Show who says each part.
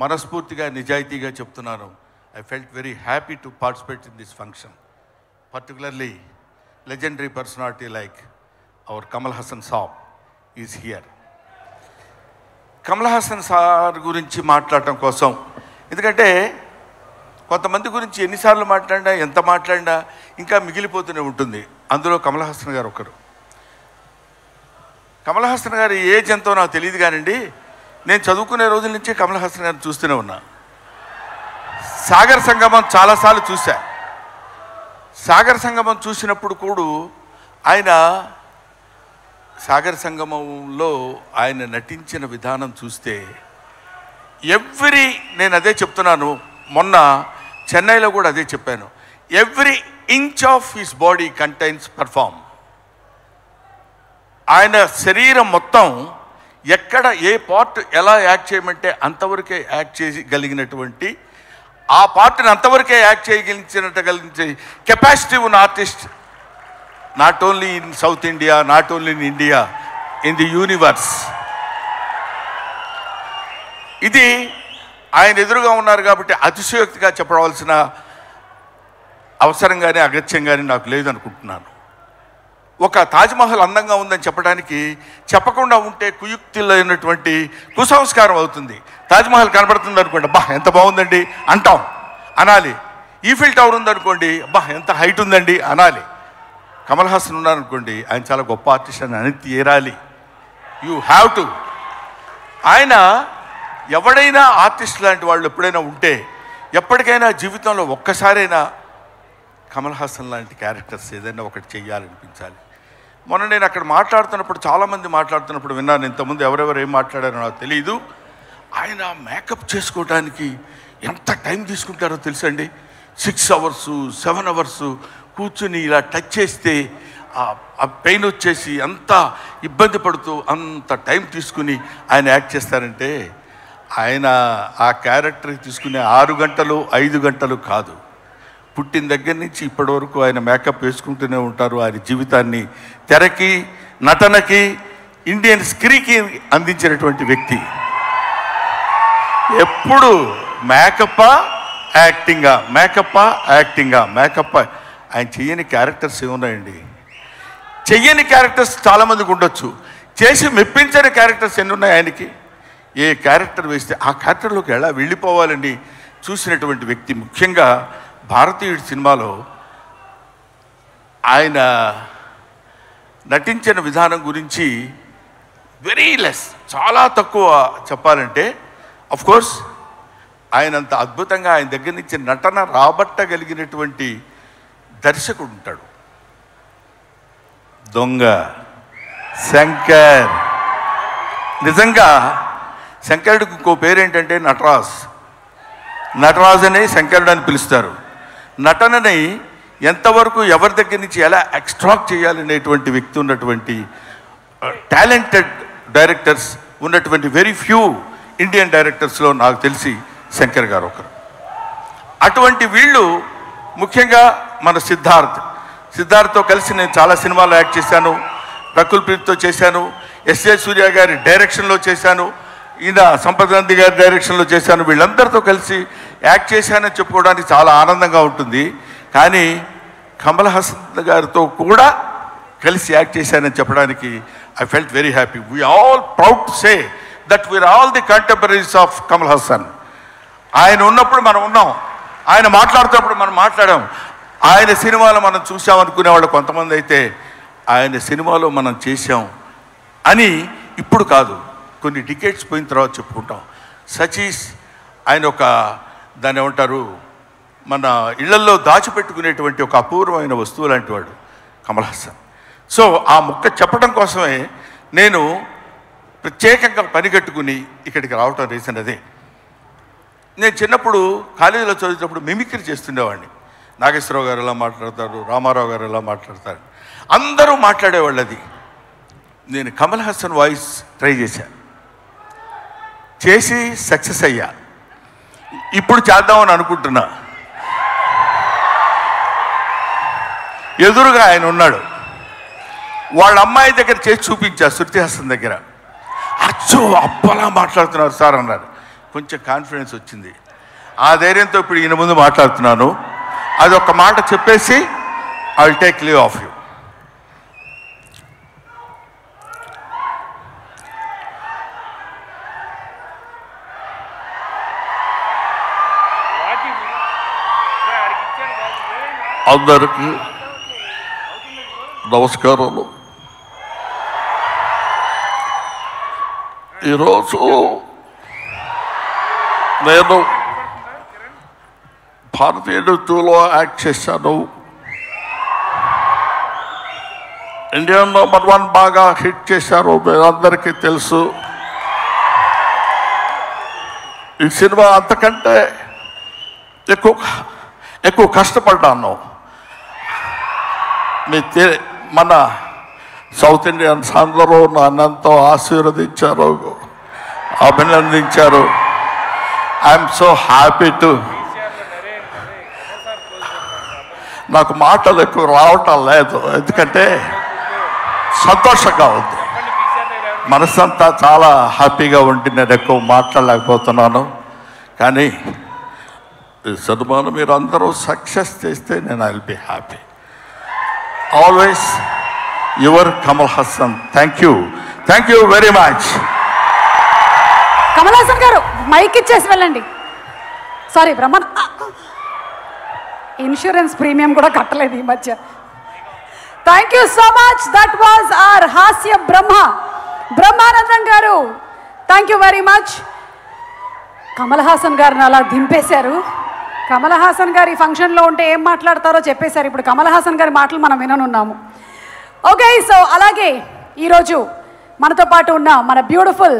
Speaker 1: మనస్ఫూర్తిగా నిజాయితీగా చెప్తున్నాను. I felt very happy to participate in this function, particularly legendary personality like our Kamal Haasan Saab is here. Kamal Haasan sir గురించి మాట్లాడటం కోసం, ఎందుకంటే కొంతమంది గురించి ఎన్నిసార్లు మాట్లాడినా ఎంత మాట్లాడినా ఇంకా మిగిలిపోతూనే ఉంటుంది. అందులో కమల్ హాసన్ గారు ఒకరు. కమల్ హాసన్ గారి ఏజ్ ఎంతో నాకు తెలియదు కానండి, నేను చదువుకునే రోజుల నుంచి కమల్ హాసన్ గారిని చూస్తూనే ఉన్నా. సాగర్ సంగమం చాలాసార్లు చూశా. సాగర్ సంగమం చూసినప్పుడు కూడా ఆయన సాగర్ సంగమంలో ఆయన నటించిన విధానం చూస్తే నేను అదే చెప్తున్నాను, మొన్న చెన్నైలో కూడా అదే చెప్పాను, every inch of his body contains perform. ఆయన శరీరం మొత్తం ఎక్కడ ఏ పార్ట్ ఎలా యాక్ట్ చేయమంటే అంతవరకే యాక్ట్ చేయగలిగినటువంటి, ఆ పార్ట్ని అంతవరకే యాక్ట్ చేయగలిగించే కెపాసిటీ ఉన్న artist not only in south India, not only in India, in the universe. ఇది ఆయన ఎదురుగా ఉన్నారు కాబట్టి అతిశయోక్తిగా చెప్పవలసిన అవసరం కానీ అగత్యం కానీ నాకు లేదనుకుంటున్నాను. ఒక తాజ్మహల్ అందంగా ఉందని చెప్పడానికి చెప్పకుండా ఉంటే కుయుక్తిలైనటువంటి కుసంస్కారం అవుతుంది. తాజ్మహల్ కనబడుతుంది అనుకోండి, అబ్బా ఎంత బాగుందండి అంటాం, అనాలి. ఈఫిల్ టవర్ ఉందనుకోండి, అబ్బా ఎంత హైట్ ఉందండి అనాలి. కమల్ హాసన్ ఉన్నారనుకోండి, ఆయన చాలా గొప్ప ఆర్టిస్ట్ అని అనేది తీరాలి. You have to. ఆయన ఎవడైనా ఆర్టిస్ట్ లాంటి వాళ్ళు ఎప్పుడైనా ఉంటే ఎప్పటికైనా జీవితంలో ఒక్కసారైనా కమల్ హాసన్ లాంటి క్యారెక్టర్స్ ఏదైనా ఒకటి చెయ్యాలనిపించాలి. మొన్న నేను అక్కడ మాట్లాడుతున్నప్పుడు చాలామంది మాట్లాడుతున్నప్పుడు విన్నాను, ఇంతకుముందు ఎవరెవరు ఏం మాట్లాడారో నాకు తెలియదు. ఆయన మేకప్ చేసుకోవడానికి ఎంత టైం తీసుకుంటారో తెలుసండి. 6 hours 7 hours కూర్చుని ఇలా టచ్ చేస్తే ఆ పెయిన్ వచ్చేసి అంత ఇబ్బంది పడుతూ అంత టైం తీసుకుని ఆయన యాక్ట్ చేస్తారంటే, ఆయన ఆ క్యారెక్టర్కి తీసుకునే 6 గంటలు 5 గంటలు కాదు, పుట్టిన దగ్గర నుంచి ఇప్పటి వరకు ఆయన మేకప్ వేసుకుంటూనే ఉంటారు. ఆయన జీవితాన్ని తెరకి, నటనకి, ఇండియన్ స్క్రీన్కి అందించినటువంటి వ్యక్తి. ఎప్పుడు మేకప్పా యాక్టింగా, మేకప్పా యాక్టింగా, మేకప్పా. ఆయన చెయ్యని క్యారెక్టర్స్ ఏమున్నాయండి? చెయ్యని క్యారెక్టర్స్ చాలామందికి ఉండొచ్చు, చేసి మెప్పించని క్యారెక్టర్స్ ఎన్ని ఉన్నాయి ఆయనకి. ఏ క్యారెక్టర్ వేస్తే ఆ క్యారెక్టర్లోకి ఎలా వెళ్ళిపోవాలని చూసినటువంటి వ్యక్తి. ముఖ్యంగా భారతీయుడి సినిమాలో ఆయన నటించిన విధానం గురించి వెరీ లెస్, చాలా తక్కువ చెప్పాలంటే. అఫ్కోర్స్ ఆయనంత అద్భుతంగా ఆయన దగ్గర నుంచి నటన రాబట్టగలిగినటువంటి దర్శకుడు ఉంటాడు. దొంగ శంకర్. నిజంగా శంకరుడికి ఇంకో పేరేంటంటే నటరాజ్. నటరాజ్ అనే శంకరుడు అని పిలుస్తారు. నటనని ఎంతవరకు ఎవరి దగ్గర నుంచి ఎలా ఎక్స్ట్రాక్ట్ చేయాలనేటువంటి వ్యక్తి ఉన్నటువంటి టాలెంటెడ్ డైరెక్టర్స్ ఉన్నటువంటి వెరీ ఫ్యూ ఇండియన్ డైరెక్టర్స్లో నాకు తెలిసి శంకర్ గారు ఒకరు. అటువంటి వీళ్ళు ముఖ్యంగా మన సిద్ధార్థ్తో కలిసి నేను చాలా సినిమాల్లో యాక్ట్ చేశాను. రకుల్ ప్రీత్తో చేశాను, ఎస్ఏ సూర్య గారి డైరెక్షన్లో చేశాను, ఈయన సంపత్ గాంధీ గారి డైరెక్షన్లో చేశాను. వీళ్ళందరితో కలిసి యాక్ట్ చేశానని చెప్పుకోవడానికి చాలా ఆనందంగా ఉంటుంది. కానీ కమల్ హాసన్ గారితో కూడా కలిసి యాక్ట్ చేశానని చెప్పడానికి I felt very happy. We all proud to say that we are all the contemporaries of Kamal Haasan. ఆయన ఉన్నప్పుడు మనం ఉన్నాం, ఆయన మాట్లాడుతున్నప్పుడు మనం మాట్లాడాం. ఆయన సినిమాలో మనం చూసామనుకునేవాళ్ళు కొంతమంది అయితే ఆయన సినిమాలో మనం చేశాం అని ఇప్పుడు కాదు, కొన్ని డికేట్స్ పోయిన తర్వాత చెప్పుకుంటాం. సచీస్ ఆయన ఒక దాన్ని ఏమంటారు, మన ఇళ్లల్లో దాచిపెట్టుకునేటువంటి ఒక అపూర్వమైన వస్తువు లాంటి వాడు కమల్ హాసన్. సో ఆ ముక్క చెప్పడం కోసమే నేను ప్రత్యేకంగా పనిగట్టుకుని ఇక్కడికి రావటం రీజన్ అదే. నేను చిన్నప్పుడు కాలేజీలో చదివేటప్పుడు మిమిక్రీ చేస్తుండేవాడిని. నాగేశ్వరరావు గారు ఎలా మాట్లాడతారు, రామారావు గారు ఎలా మాట్లాడతారు, అందరూ మాట్లాడేవాళ్ళు. అది నేను కమల్ హాసన్ వాయిస్ ట్రై చేసి సక్సెస్ అయ్యా. ఇప్పుడు చేద్దామని అనుకుంటున్నా. ఎదురుగా ఆయన ఉన్నాడు, వాళ్ళ అమ్మాయి దగ్గర చేసి చూపించా, శృతి హాసన్ దగ్గర. అచ్చో అప్పలా మాట్లాడుతున్నారు సార్ అన్నారు. కొంచెం కాన్ఫిడెన్స్ వచ్చింది. ఆ ధైర్యంతో ఇప్పుడు ఈయన ముందు మాట్లాడుతున్నాను. అది ఒక్క మాట చెప్పేసి I will take leave of you. అందరికీ నమస్కారాలు. ఈరోజు నేను భారతీయ నృత్యంలో యాక్ట్ చేశాను. ఇండియన్ నెంబర్ 1 బాగా హిట్ చేశారు, మీరందరికీ తెలుసు. ఈ సినిమా అంతకంటే ఎక్కువ కష్టపడ్డాను. మన సౌత్ ఇండియన్స్ అందరూ నన్నంతో ఆశీర్వదించారు, అభినందించారు. I'm so happy to. నాకు మాటలు ఎక్కువ రావటం లేదు, ఎందుకంటే సంతోషంగా ఉంది. మనసంతా చాలా హ్యాపీగా ఉండి నేను ఎక్కువ మాట్లాడలేకపోతున్నాను. కానీ ఈ సినిమాను మీరు అందరూ సక్సెస్ చేస్తే నేను I will be happy. Always your Kamal Haasan. Thank you very much.
Speaker 2: Kamal Haasan గారు మైక్ ఇచ్చేసి వెళ్ళండి. సారీ బ్రహ్మన్, ఇన్సూరెన్స్ ప్రీమియం కూడా కట్టలేదు ఈ మధ్య. Thank you so much. That was our హాస్య బ్రహ్మానందం గారు. Thank you very much. Kamal Haasan గారిని అలా దింపేశారు. కమల్ హాసన్ గారు ఈ ఫంక్షన్లో ఉంటే ఏం మాట్లాడతారో చెప్పేశారు. ఇప్పుడు కమల్ హాసన్ గారి మాటలు మనం విననున్నాము. ఓకే, సో అలాగే ఈరోజు మనతో పాటు ఉన్న మన బ్యూటిఫుల్